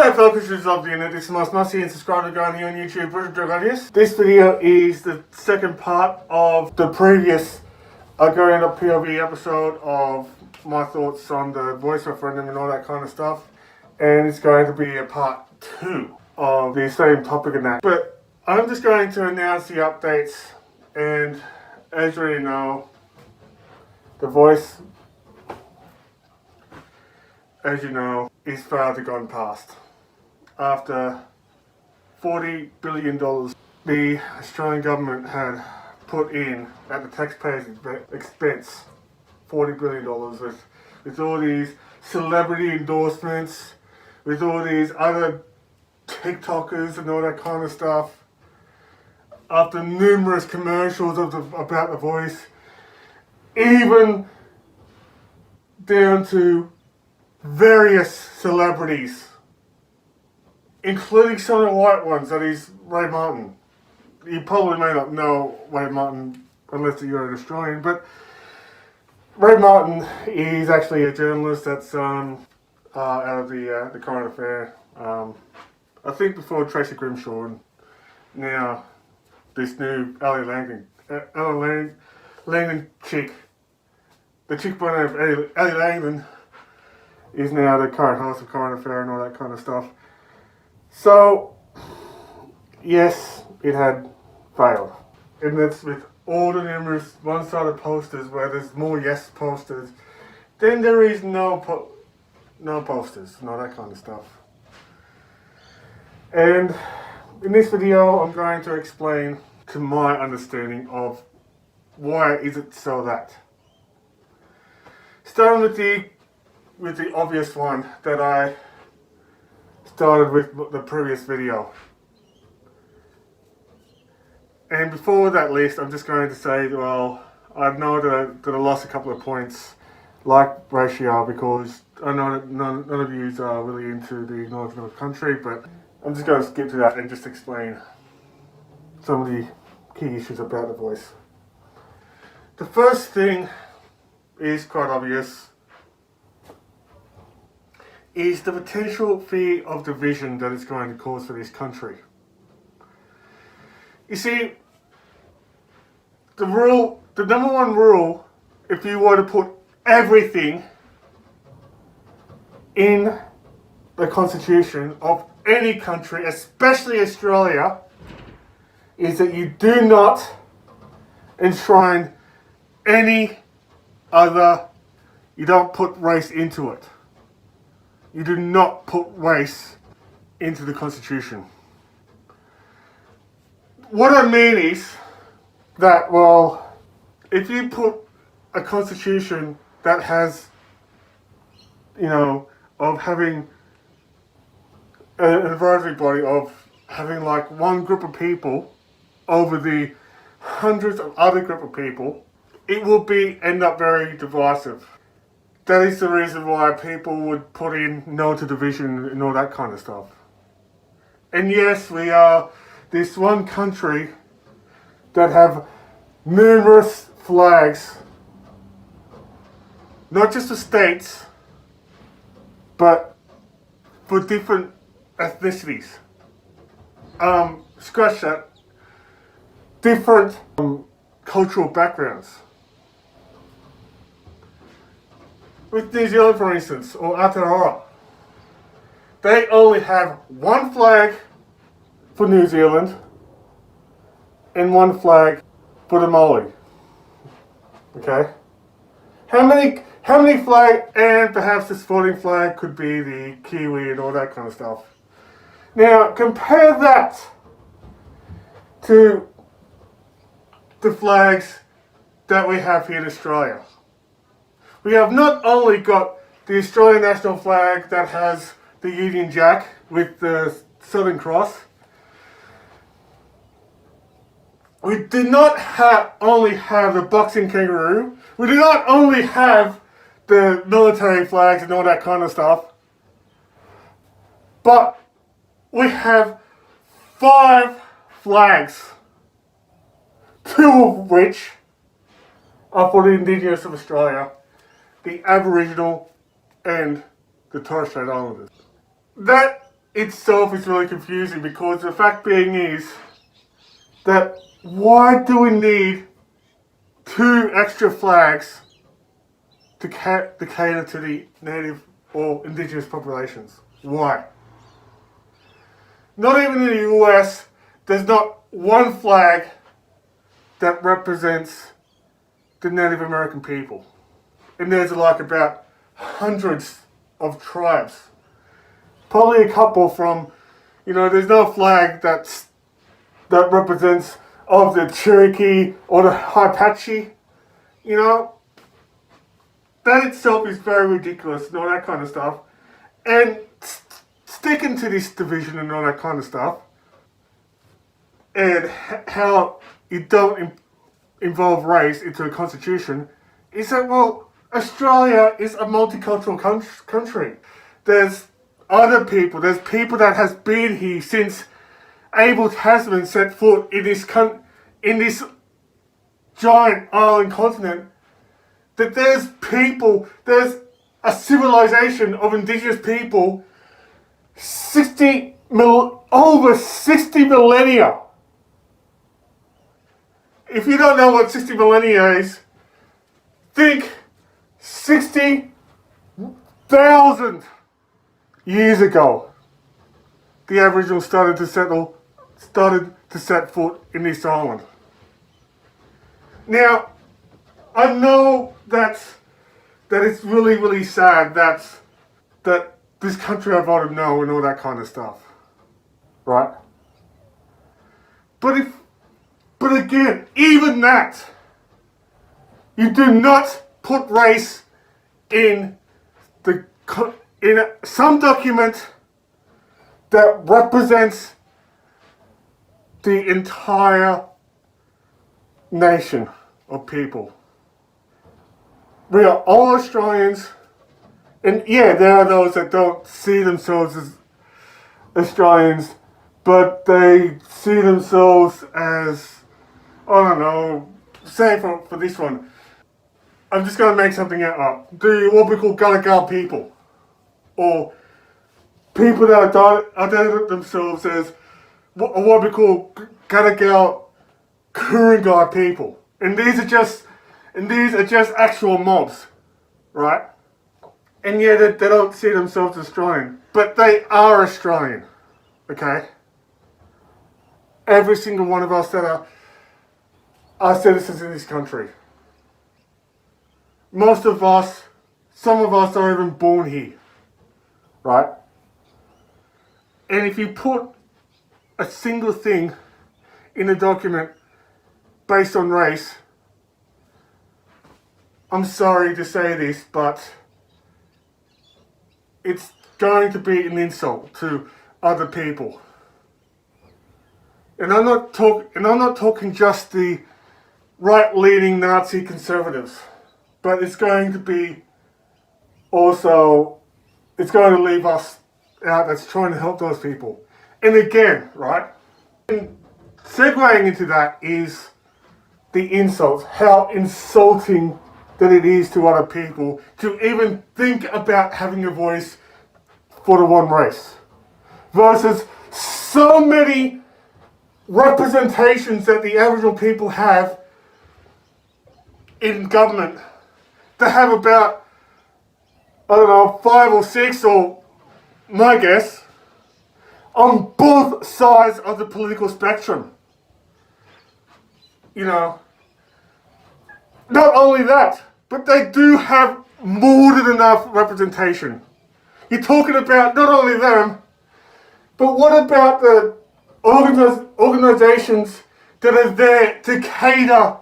G'day focusers of the internet, this is my Musty and subscribe to Argonian here on YouTube, Bruzo Dragonius. This video is the second part of the previous Argonian.POV episode of my thoughts on the voice referendum and all that kind of stuff. And it's going to be a part 2 of the same topic and that. But I'm just going to announce the updates, and as you already know, the voice, as you know, is far gone past. After $40 billion the Australian government had put in at the taxpayers' expense, $40 billion with all these celebrity endorsements, with all these other TikTokers and all that kind of stuff, after numerous commercials about the voice, even down to various celebrities, including some of the white ones, that is Ray Martin. You probably may not know Ray Martin unless you're an Australian, but Ray Martin is actually a journalist that's out of the current affair. I think before Tracy Grimshaw, and now this new Ellie Langdon chick, the chick by the name of Ellie Langdon, is now the current host of Current Affair and all that kind of stuff. So, yes, it had failed. And that's with all the numerous one-sided posters where there's more yes posters. Then there is no posters and all that kind of stuff. And in this video, I'm going to explain to my understanding of why is it so that. Starting with the obvious one that I started with the previous video. And before that list, I'm just going to say, well, I know that I lost a couple of points, like ratio, because I know that none of you are really into the acknowledgement of country, but I'm just going to skip to that and just explain some of the key issues about the voice. The first thing is quite obvious, is the potential fear of division that it's going to cause for this country. You see, the number one rule, if you were to put everything in the constitution of any country, especially Australia, is that you do not enshrine any other, you don't put race into it. You do not put race into the Constitution. What I mean is that, well, if you put a Constitution that has, of having an advisory body of having like one group of people over the hundreds of other group of people, it will end up very divisive. That is the reason why people would put in no to division and all that kind of stuff. And yes, we are this one country that have numerous flags, not just for states, but for different ethnicities. Scratch that. Different cultural backgrounds. With New Zealand, for instance, or Aotearoa, they only have one flag for New Zealand and one flag for the Maori. Okay? How many flag, and perhaps this floating flag could be the Kiwi and all that kind of stuff. Now, compare that to the flags that we have here in Australia. We have not only got the Australian national flag that has the Union Jack with the Southern Cross. We do not only have the boxing kangaroo. We do not only have the military flags and all that kind of stuff. But we have 5 flags, 2 of which are for the Indigenous of Australia, the Aboriginal and the Torres Strait Islanders. That itself is really confusing, because the fact being is that why do we need 2 extra flags to cater to the native or indigenous populations? Why? Not even in the US, there's not one flag that represents the Native American people. And there's like about hundreds of tribes. Probably a couple from, there's no flag that represents of the Cherokee or the Apache. That itself is very ridiculous and all that kind of stuff. And sticking to this division and all that kind of stuff, and how you don't involve race into a constitution, is that, well, Australia is a multicultural country. There's other people, there's people that has been here since Abel Tasman set foot in this giant island continent, that there's a civilization of indigenous people over 60 millennia. If you don't know what 60 millennia is, think 60,000 years ago, the Aboriginals started to set foot in this island. Now, I know that it's really, really sad that this country I voted no and all that kind of stuff, right? But again, even that, you do not put race in some document that represents the entire nation of people. We are all Australians, and yeah, there are those that don't see themselves as Australians, but they see themselves as, I don't know, say for this one, I'm just going to make something up. What we call Gadigal people, or people that identify themselves as what we call Gadigal Kurungai people, and these are just actual mobs, right? And yeah, they don't see themselves as Australian, but they are Australian, okay? Every single one of us that are citizens in this country. Most of us, some of us are even born here, right? And if you put a single thing in a document based on race, I'm sorry to say this, but it's going to be an insult to other people. And I'm not talking just the right-leaning Nazi conservatives, but it's going to be also, it's going to leave us out that's trying to help those people. And again, right, and segueing into that is the insults, how insulting that it is to other people to even think about having a voice for the one race, versus so many representations that the Aboriginal people have in government. They have about, I don't know, 5 or 6, or my guess, on both sides of the political spectrum. Not only that, but they do have more than enough representation. You're talking about not only them, but what about the organizations that are there to cater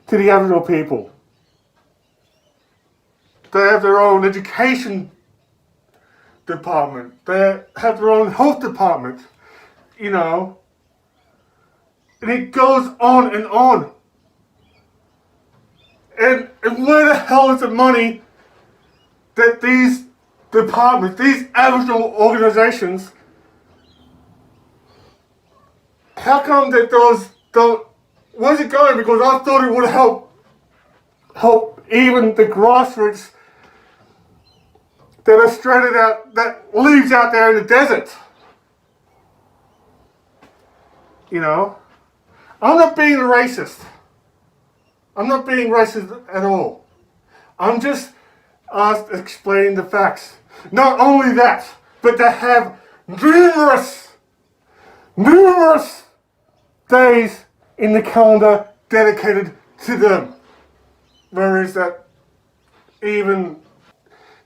to the Aboriginal people? They have their own education department. They have their own health department. And it goes on and on. And where the hell is the money that these departments, these Aboriginal organizations, how come that those don't, where's it going? Because I thought it would help even the grassroots that are stranded out, that lives out there in the desert. You know, I'm not being racist. I'm not being racist at all. I'm just explaining the facts. Not only that, but they have numerous days in the calendar dedicated to them. Whereas that even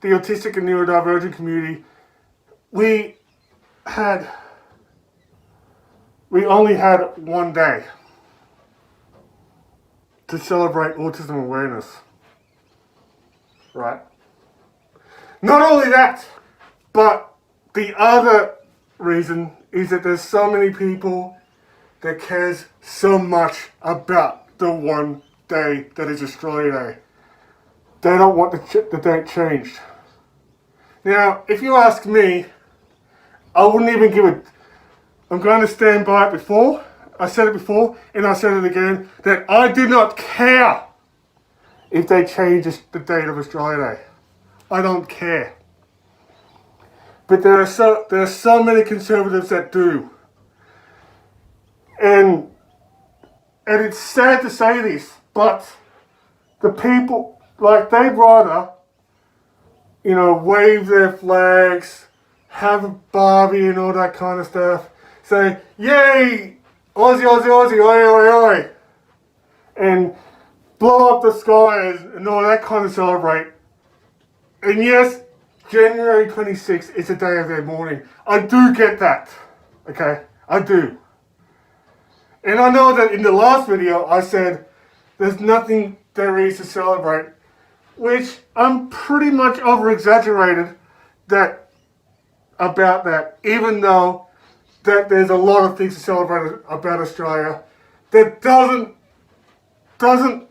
the autistic and neurodivergent community, we only had one day to celebrate autism awareness. Right? Not only that, but the other reason is that there's so many people that cares so much about the one day that is Australia Day. They don't want the date changed. Now, if you ask me, I wouldn't even give it. I'm going to stand by it before. I said it before, and I said it again, that I do not care if they change the date of Australia Day. I don't care. But there are so many conservatives that do. And it's sad to say this, but the people, like, they'd rather, wave their flags, have a Barbie and all that kind of stuff, say, yay, Aussie, Aussie, Aussie, oi, oi, oi, and blow up the skies and all that kind of celebrate. And yes, January 26th is a day of their mourning. I do get that, okay? I do. And I know that in the last video I said there's nothing there is to celebrate, which I'm pretty much over-exaggerated about that, even though that there's a lot of things to celebrate about Australia that doesn't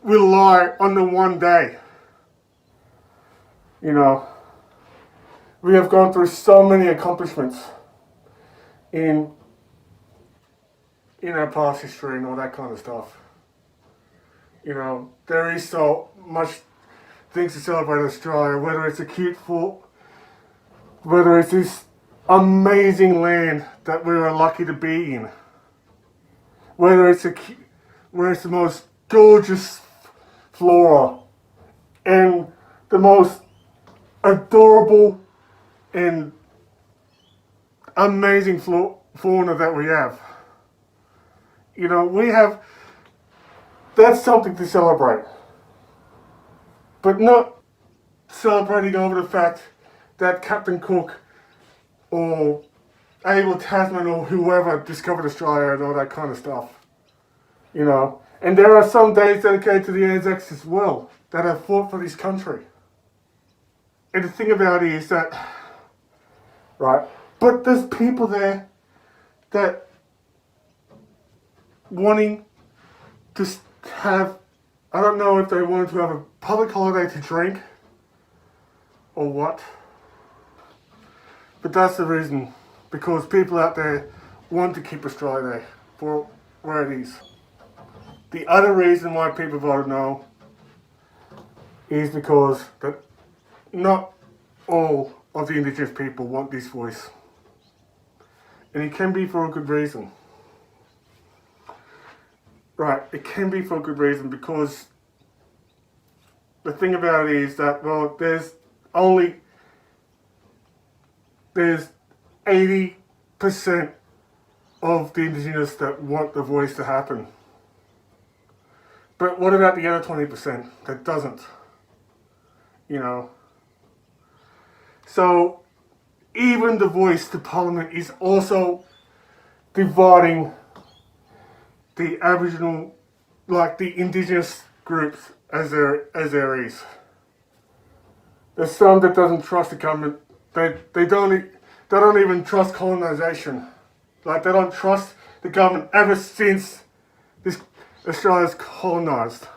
rely on the one day. We have gone through so many accomplishments in our past history and all that kind of stuff. There is so much things to celebrate Australia, whether it's whether it's this amazing land that we are lucky to be in, whether it's the most gorgeous flora and the most adorable and amazing fauna that we have. That's something to celebrate. But not celebrating over the fact that Captain Cook or Abel Tasman or whoever discovered Australia and all that kind of stuff. And there are some days dedicated to the Anzacs as well that have fought for this country. And the thing about it is that, right, but there's people there that wanting to have, I don't know if they wanted to have a public holiday to drink or what, but that's the reason, because people out there want to keep Australia Day for where it is. The other reason why people voted no is because that not all of the Indigenous people want this voice. And it can be for a good reason. Right, it can be for a good reason, because the thing about it is that, well, there's 80% of the Indigenous that want the voice to happen. But what about the other 20% that doesn't? So even the voice to Parliament is also dividing the Aboriginal, like the Indigenous groups as there is. There's some that doesn't trust the government. They don't even trust colonisation. Like, they don't trust the government ever since Australia's colonised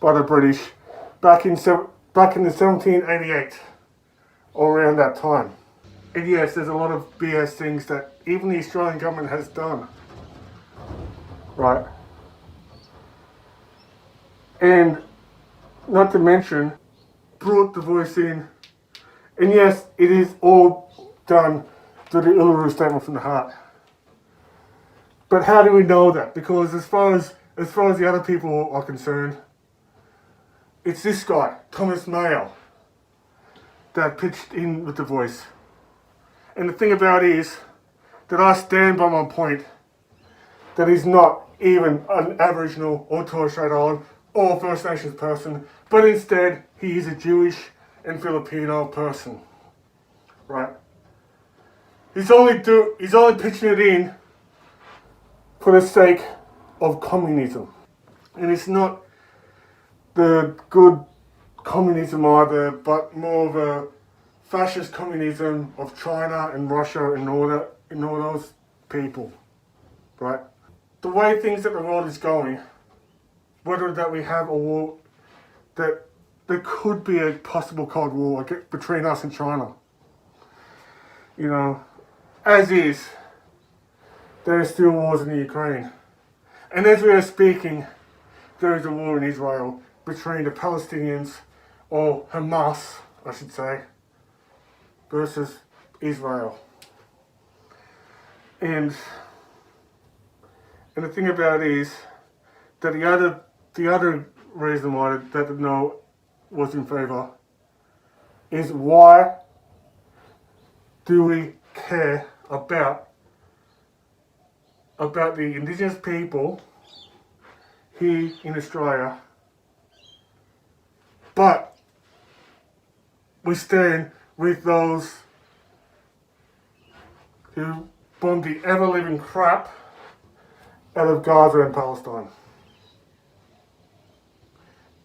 by the British back in the 1788 or around that time. And yes, there's a lot of BS things that even the Australian government has done. Right. And not to mention, brought the voice in And yes, it is all done through the Uluru Statement from the Heart. But how do we know that? Because as far as the other people are concerned, it's this guy, Thomas Mayo, that pitched in with the voice. And the thing about it is that I stand by my point that he's not even an Aboriginal or Torres Strait Islander or First Nations person, but instead he is a Jewish and Filipino person, right? He's only pitching it in for the sake of communism, and it's not the good communism either, but more of a fascist communism of China and Russia and all those people, right? The way things that the world is going, whether that we have a war, that there could be a possible Cold War between us and China. You know, as is, there are still wars in the Ukraine. And as we are speaking, there is a war in Israel between the Palestinians, or Hamas, I should say, versus Israel. And the thing about it is that the other reason why that the no was in favour is, why do we care about the Indigenous people here in Australia, but we stand with those who bombed the ever-living crap out of Gaza and Palestine?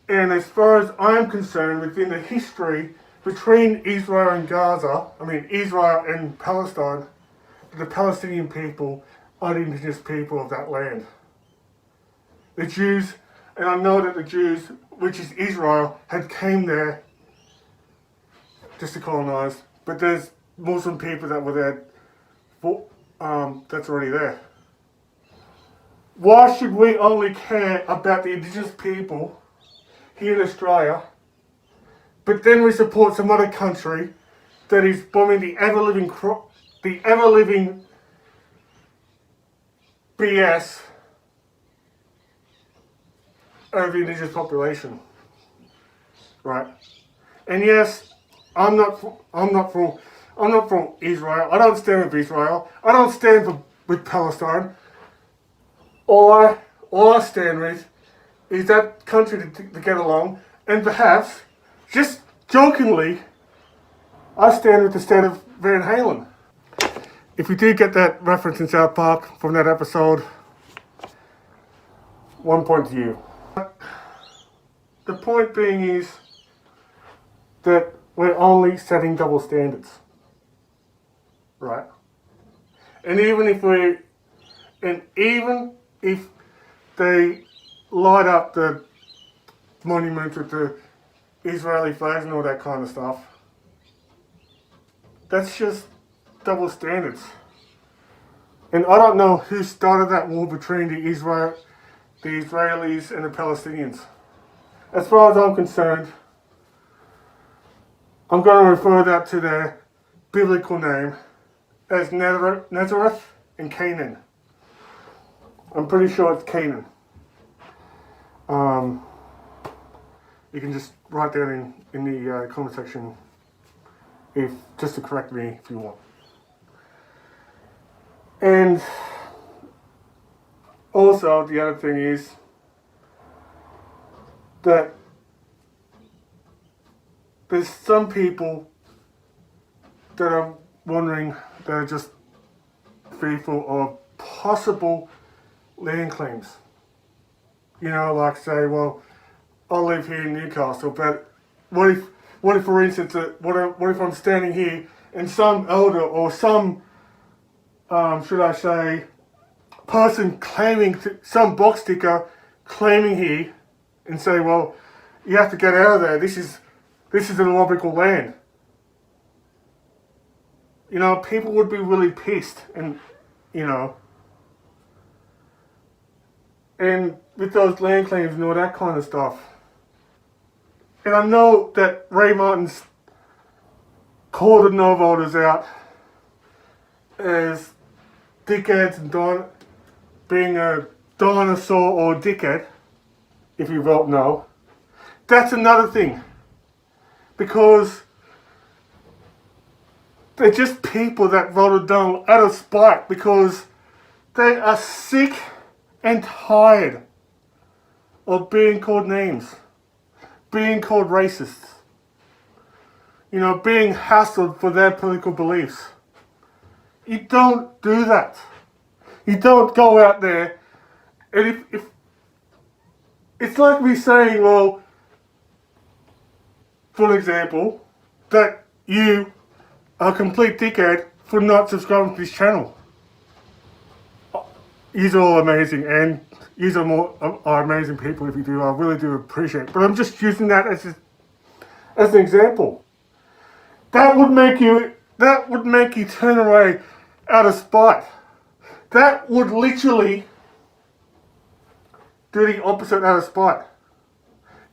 And as far as I'm concerned, within the history between Israel and Israel and Palestine, the Palestinian people are the indigenous people of that land. The Jews, and I know that the Jews, which is Israel, had came there just to colonize, but there's Muslim people that were there, that's already there. Why should we only care about the indigenous people here in Australia, but then we support some other country that is bombing the ever-living BS over the indigenous population, right? And yes, I'm not from Israel. I don't stand with Israel. I don't stand with Palestine. All I stand with is that country to get along, and perhaps, just jokingly, I stand with the state of Van Halen. If you did get that reference in South Park from that episode, 1 point to you. The point being is that we're only setting double standards, right? And even if they light up the monuments with the Israeli flags and all that kind of stuff, that's just double standards. And I don't know who started that war between the Israelis and the Palestinians. As far as I'm concerned, I'm going to refer that to their biblical name as Nazareth and Canaan. I'm pretty sure it's Canaan. You can just write that in the comment section just to correct me if you want. And also the other thing is that there's some people that are wondering, that are just fearful of possible land claims. You know, like say, well, I live here in Newcastle, but what if for instance, what if I'm standing here and some elder or some, should I say, person claiming, some box ticker claiming here, and say, well, you have to get out of there, this is an Awabakal land. You know, people would be really pissed, and, you know, and with those land claims and all that kind of stuff. And I know that Ray Martin's call the no voters out as dickheads and being a dinosaur or dickhead if you vote no. That's another thing. Because they're just people that voted no out of spite because they are sick and tired of being called names, being called racists, being hassled for their political beliefs. You don't do that. You don't go out there and if it's like me saying, well, for example, that you are a complete dickhead for not subscribing to this channel. You're all amazing, and you are amazing people if you do. I really do appreciate it. But I'm just using that as an example. That would make you turn away out of spite. That would literally do the opposite out of spite.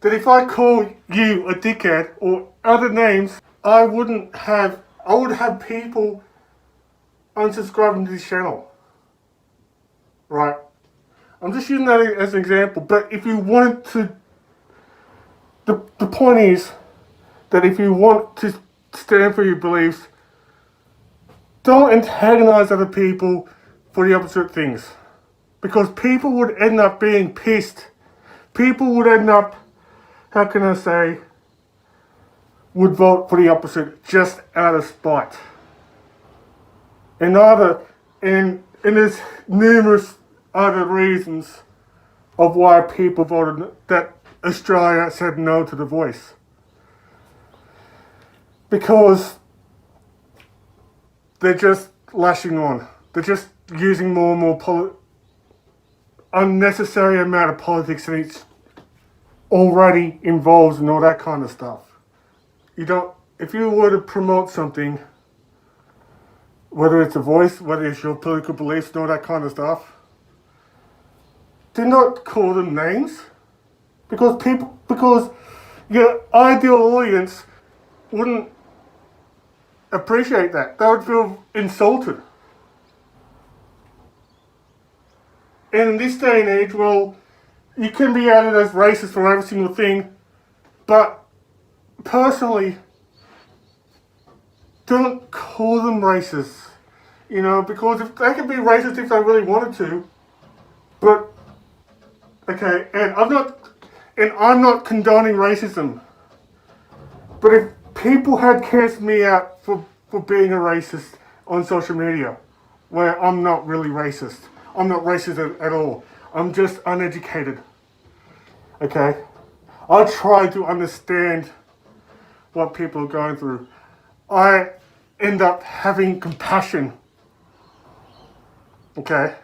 That if I call you a dickhead or other names, I would have people unsubscribing to this channel. Right? I'm just using that as an example, but if you wanted to, the point is that if you want to stand for your beliefs, don't antagonize other people for the opposite things. Because people would end up being pissed. People would end up, would vote for the opposite just out of spite. And there's numerous other reasons of why people voted that Australia said no to the voice. Because they're just lashing on. They're just using more and more unnecessary amount of politics, and it's already involved in all that kind of stuff. If you were to promote something, whether it's a voice, whether it's your political beliefs and all that kind of stuff, do not call them names. Because your ideal audience wouldn't appreciate that. They would feel insulted. And in this day and age, well, you can be added as racist for every single thing, but personally, don't call them racists. Because if they can be racist if they really wanted to, but okay, and I'm not condoning racism. But if people had cast me out for being a racist on social media, where I'm not really racist. I'm not racist at all. I'm just uneducated. Okay? I try to understand what people are going through. I end up having compassion. Okay?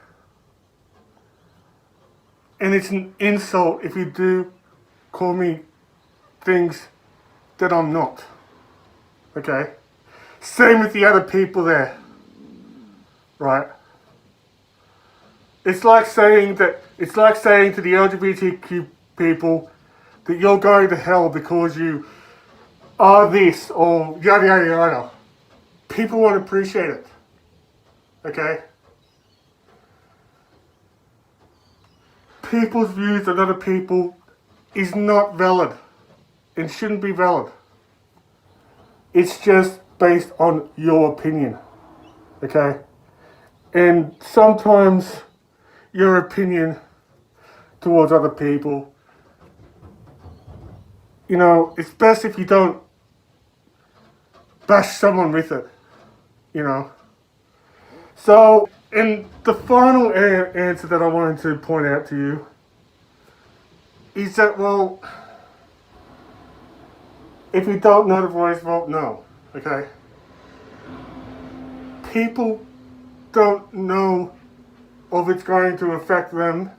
And it's an insult if you do call me things that I'm not. Okay? Same with the other people there. Right? It's like saying to the LGBTQ people that you're going to hell because you are this or yada yada yada. People won't appreciate it. Okay? People's views on other people is not valid and shouldn't be valid. It's just based on your opinion. Okay? And sometimes your opinion towards other people, it's best if you don't bash someone with it, So, and the final answer that I wanted to point out to you is that, well, if you don't know the voice, vote no, okay? People don't know if it's going to affect them,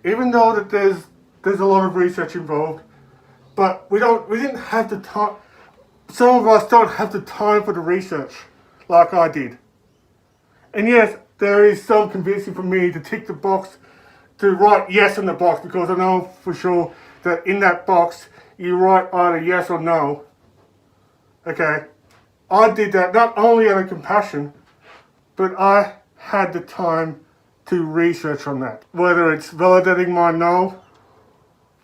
even though that there's a lot of research involved, but we didn't have the time. Some of us don't have the time for the research like I did. And yes, there is some convincing for me to tick the box, to write yes in the box, because I know for sure that in that box you write either yes or no. Okay? I did that not only out of compassion, but I had the time to research on that. Whether it's validating my no,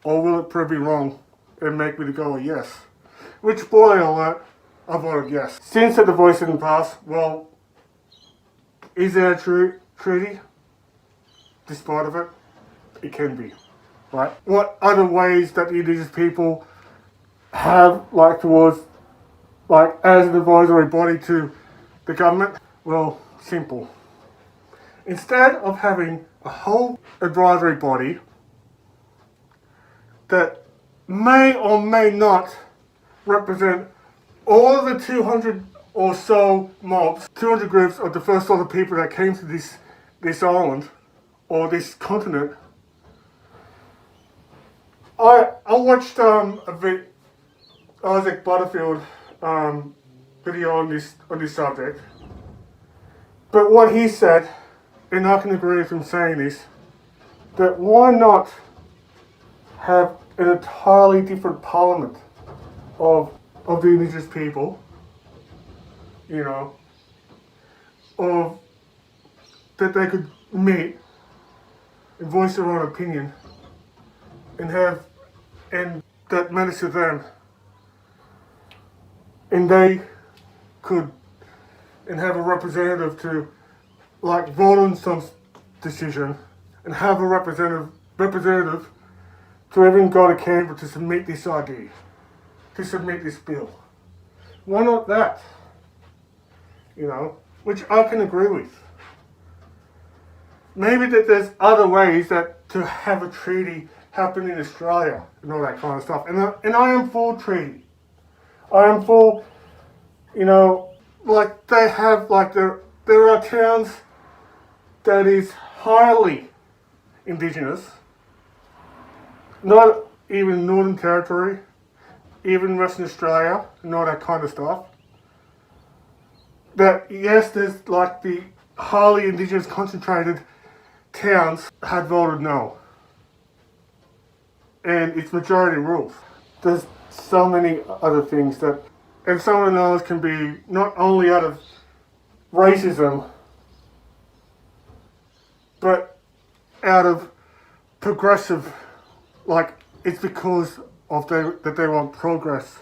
or will it prove me wrong and make me to go a yes. Which, spoiler alert, I voted yes. Since that the voice didn't pass, well, is there a treaty? Despite of it, it can be, right? What other ways that the Indigenous people have, like, towards, like, as an advisory body to the government? Well, simple. Instead of having a whole advisory body that may or may not represent all of the 200 or so mobs, 200 groups of the first lot of people that came to this island or this continent. I watched Isaac Butterfield video on this subject, but what he said, and I can agree with him saying this, that why not have an entirely different parliament of the Indigenous people, you know, of that they could meet and voice their own opinion and that matters to them, and they could and have a representative to, like, vote on some decision and have a representative to even go to Canberra to submit this idea, to submit this bill. Why not that? You know, which I can agree with. Maybe that there's other ways that to have a treaty happen in Australia and all that kind of stuff. And I am for treaty. I am for, you know, like they have, like there are towns that is highly Indigenous, not even Northern Territory, even Western Australia, and all that kind of stuff. That, yes, there's like the highly Indigenous concentrated towns had voted no. And it's majority rules. There's so many other things that, and some of those can be not only out of racism, but out of progressive, like it's because of that they want progress,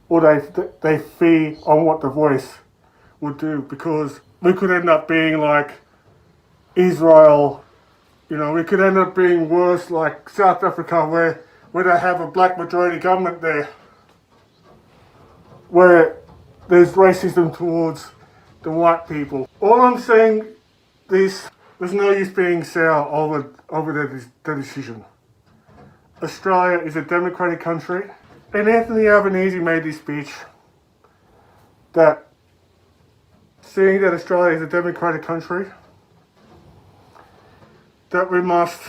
or they feed on what the voice would do, because we could end up being like Israel, you know, we could end up being worse like South Africa, where they have a black majority government there, where there's racism towards the white people. All I'm saying is there's no use being sour over the decision. Australia is a democratic country, and Anthony Albanese made this speech that seeing that Australia is a democratic country, that we must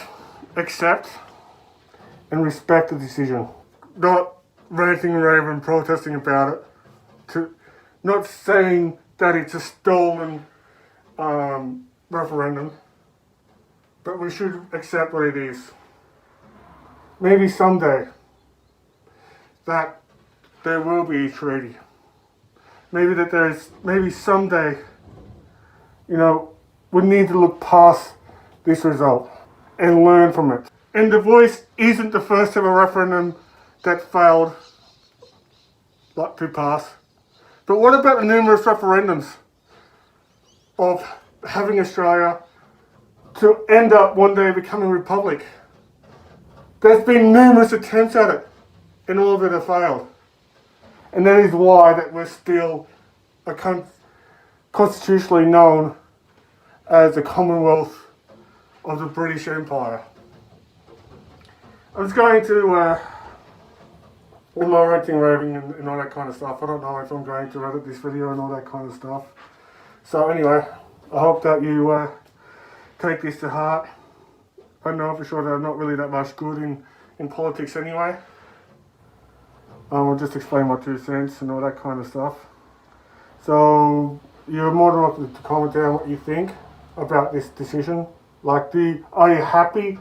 accept and respect the decision. Not ranting, raving, protesting about it. Not saying that it's a stolen referendum, but we should accept what it is. Maybe someday that there will be a treaty. Maybe someday, you know, we need to look past this result and learn from it. And the voice isn't the first ever referendum that failed to pass. But what about the numerous referendums of having Australia to end up one day becoming a republic? There's been numerous attempts at it, and all of it have failed. And that is why that we're still constitutionally known as the Commonwealth of the British Empire. I was going to, in my ranting, raving and all that kind of stuff, I don't know if I'm going to edit this video and all that kind of stuff. So anyway, I hope that you take this to heart. I know for sure that I'm not really that much good in politics anyway. I'll just explain my 2 cents and all that kind of stuff. So you're more than welcome to comment down what you think about this decision. Like, are you happy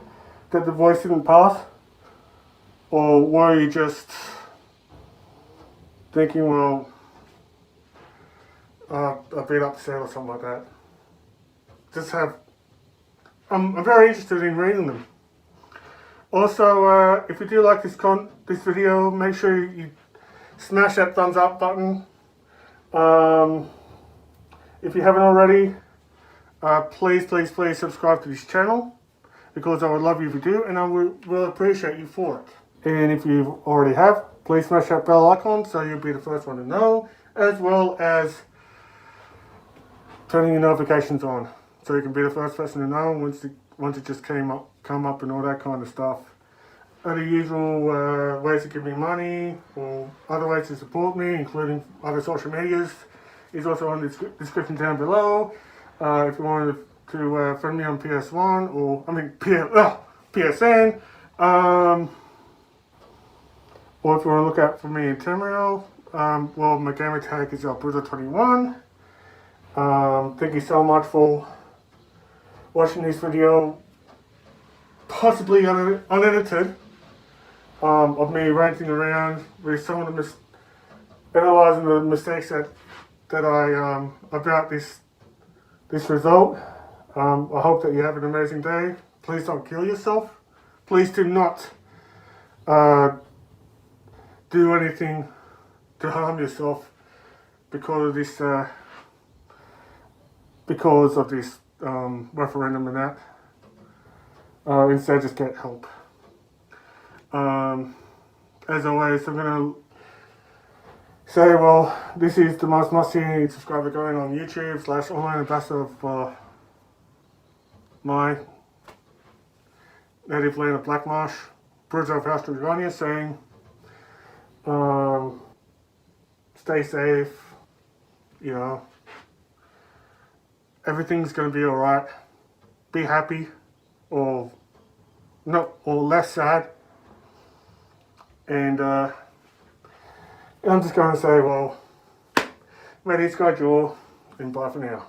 that the voice didn't pass? Or were you just thinking, well, a bit upset or something like that. I'm very interested in reading them. Also, if you do like this video, make sure you smash that thumbs up button. If you haven't already, please subscribe to this channel, because I would love you if you do, and I will appreciate you for it. And if you already have, please smash that bell icon so you'll be the first one to know, as well as turning your notifications on so you can be the first person to know once it just come up and all that kind of stuff. Other usual ways to give me money or other ways to support me, including other social medias, is also in the description down below. If you wanted to friend me on PS1 or PSN, or if you want to look out for me in Tamriel, well, my gamer tag is Bruzo21. Thank you so much for watching this video, possibly unedited, of me ranting around with some of the analysing the mistakes that I about this result. I hope that you have an amazing day. Please don't kill yourself. Please do not do anything to harm yourself because of this referendum and that. Instead, just get help. As always, I'm gonna say, well, this is the most must-see subscriber going on YouTube / online ambassador of my native land of Black Marsh, Bruzo Dragonius, saying, stay safe, you know, everything's going to be alright, be happy, or less sad, and I'm just going to say, well, may this guide you all, and bye for now.